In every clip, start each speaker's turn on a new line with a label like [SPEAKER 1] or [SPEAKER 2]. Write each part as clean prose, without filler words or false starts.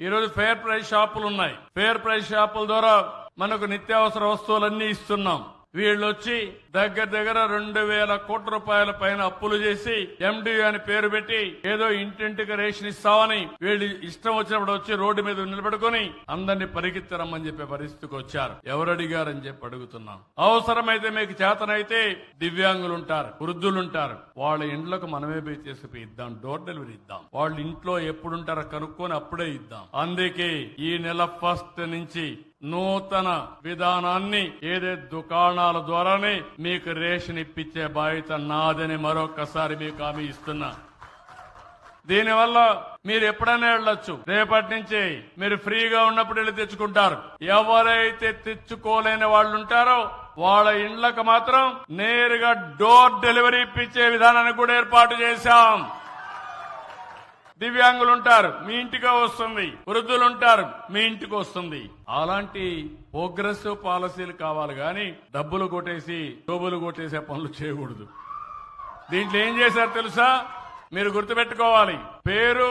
[SPEAKER 1] ఈరోజు fair price షాపులు ఉన్నాయి. ఫేర్ ప్రైస్ షాపుల ద్వారా మనకు నిత్యావసర వస్తువులన్నీ ఇస్తున్నాం. వీళ్ళు వచ్చి దగ్గర 2,000 కోట్ల రూపాయల పైన అప్పులు చేసి ఎండి అని పేరు పెట్టి ఏదో ఇంటింటికి రేషన్ ఇస్తామని వీళ్ళు ఇష్టం వచ్చినప్పుడు వచ్చి రోడ్డు మీద నిలబెట్టుకుని అందరినీ పరిగెత్తరమ్మని చెప్పే పరిస్థితికి వచ్చారు. ఎవరు అడిగారని చెప్పి అడుగుతున్నాం. అవసరమైతే మీకు చేతనైతే దివ్యాంగులుంటారు, వృద్ధులుంటారు, వాళ్ళ ఇండ్లకు మనమే పోయి తీసుకుపోయి ఇద్దాం, డోర్ డెలివరీ ఇద్దాం. వాళ్ళ ఇంట్లో ఎప్పుడుంటారో కనుక్కొని అప్పుడే ఇద్దాం. అందుకే ఈ నెల 1 నుంచి నూతన విధానాన్ని ఏదే దుకాణాల ద్వారానే మీకు రేషన్ ఇప్పించే బాధ్యత నాదని మరొకసారి మీకు హామీ ఇస్తున్నా. దీనివల్ల మీరు ఎప్పుడైనా వెళ్ళొచ్చు. రేపటి నుంచి మీరు ఫ్రీగా ఉన్నప్పుడు వెళ్ళి తెచ్చుకుంటారు. ఎవరైతే తెచ్చుకోలేని వాళ్ళు ఉంటారో వాళ్ళ ఇండ్లకు మాత్రం నేరుగా డోర్ డెలివరీ ఇప్పించే విధానాన్ని కూడా ఏర్పాటు చేశాం. దివ్యాంగులుంటారు, మీ ఇంటికి వస్తుంది. వృద్ధులుంటారు, మీ ఇంటికి వస్తుంది. అలాంటి ప్రోగ్రెసివ్ పాలసీలు కావాలి గాని డబ్బులు కొట్టేసి డబ్బులు కొట్టేసే పనులు చేయకూడదు. దీంట్లో ఏం చేశారు తెలుసా? మీరు గుర్తుపెట్టుకోవాలి. పేరు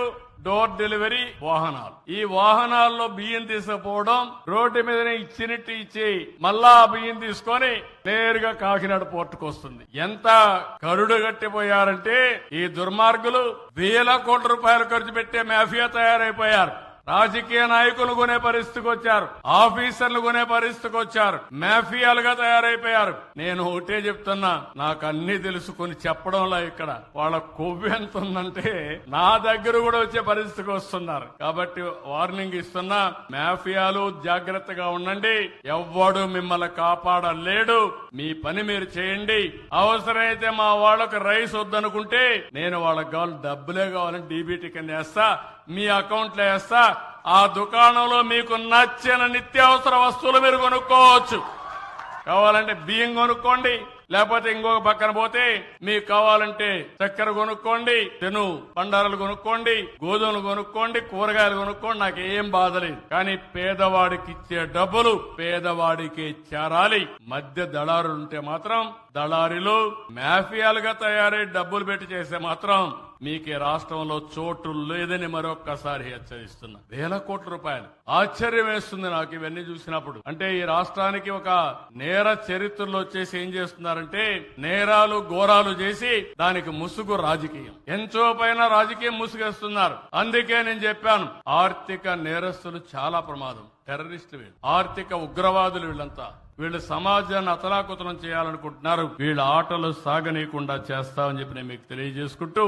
[SPEAKER 1] డోర్ డెలివరీ వాహనాలు. ఈ వాహనాల్లో బియ్యం తీసుకుపోవడం, రోడ్డు మీదనే ఇచ్చినట్టు ఇచ్చి మళ్ళా బియ్యం తీసుకొని నేరుగా కాకినాడ పోర్టుకు వస్తుంది. ఎంత కరుడు గట్టిపోయారంటే ఈ దుర్మార్గులు 1,000 కోట్ల రూపాయలు ఖర్చు పెట్టే మాఫియా తయారైపోయారు. రాజకీయ నాయకులు కొనే పరిస్థితికి వచ్చారు, ఆఫీసర్లు కొనే పరిస్థితికి వచ్చారు, మాఫియాలుగా తయారైపోయారు. నేను ఒకటే చెప్తున్నా, నాకు అన్ని తెలుసుకుని చెప్పడంలో ఇక్కడ వాళ్ళ కొవ్వు ఎంత ఉందంటే నా దగ్గర కూడా వచ్చే పరిస్థితికి వస్తున్నారు. కాబట్టి వార్నింగ్ ఇస్తున్నా, మాఫియాలు జాగ్రత్తగా ఉండండి. ఎవ్వడు మిమ్మల్ని కాపాడలేడు. మీ పని మీరు చేయండి. అవసరమైతే మా వాళ్ళకు రైస్ వద్దనుకుంటే నేను వాళ్ళకి కావాలి డబ్బులే కావాలని డీబీటీ కింద వేస్తా, మీ అకౌంట్ లో వేస్తా. ఆ దుకాణంలో మీకు నచ్చిన నిత్యావసర వస్తువులు మీరు కొనుక్కోవచ్చు. కావాలంటే బియ్యం కొనుక్కోండి, లేకపోతే ఇంకొక పక్కన పోతే మీకు కావాలంటే చక్కెర కొనుక్కోండి, తెను బండారాలు కొనుక్కోండి, గోధుమలు కొనుక్కోండి, కూరగాయలు కొనుక్కోండి. నాకేం బాధ లేదు. కానీ పేదవాడికి ఇచ్చే డబ్బులు పేదవాడికి చేరాలి. మధ్య దళారులు ఉంటే మాత్రం, దళారీలు మాఫియాలుగా తయారై డబ్బులు పెట్టి చేస్తే మాత్రం మీకు ఈ రాష్ట్రంలో చోటు లేదని మరొక్కసారి హెచ్చరిస్తున్నా. 1,000 కోట్ల రూపాయలు. ఆశ్చర్యం వేస్తుంది నాకు ఇవన్నీ చూసినప్పుడు. అంటే ఈ రాష్ట్రానికి ఒక నేర చరిత్రలో వచ్చేసి ఏం చేస్తున్నారంటే నేరాలు ఘోరాలు చేసి దానికి ముసుగు రాజకీయం, ఎంతో పైన రాజకీయం ముసుగేస్తున్నారు. అందుకే నేను చెప్పాను, ఆర్థిక నేరస్తులు చాలా ప్రమాదం. టెర్రరిస్టులు వీళ్ళు, ఆర్థిక ఉగ్రవాదులు వీళ్ళంతా. వీళ్ళు సమాజాన్ని అతలాకుతలం చేయాలనుకుంటున్నారు. వీళ్ళ ఆటలు సాగనీయకుండా చేస్తామని చెప్పి నేను మీకు తెలియజేసుకుంటూ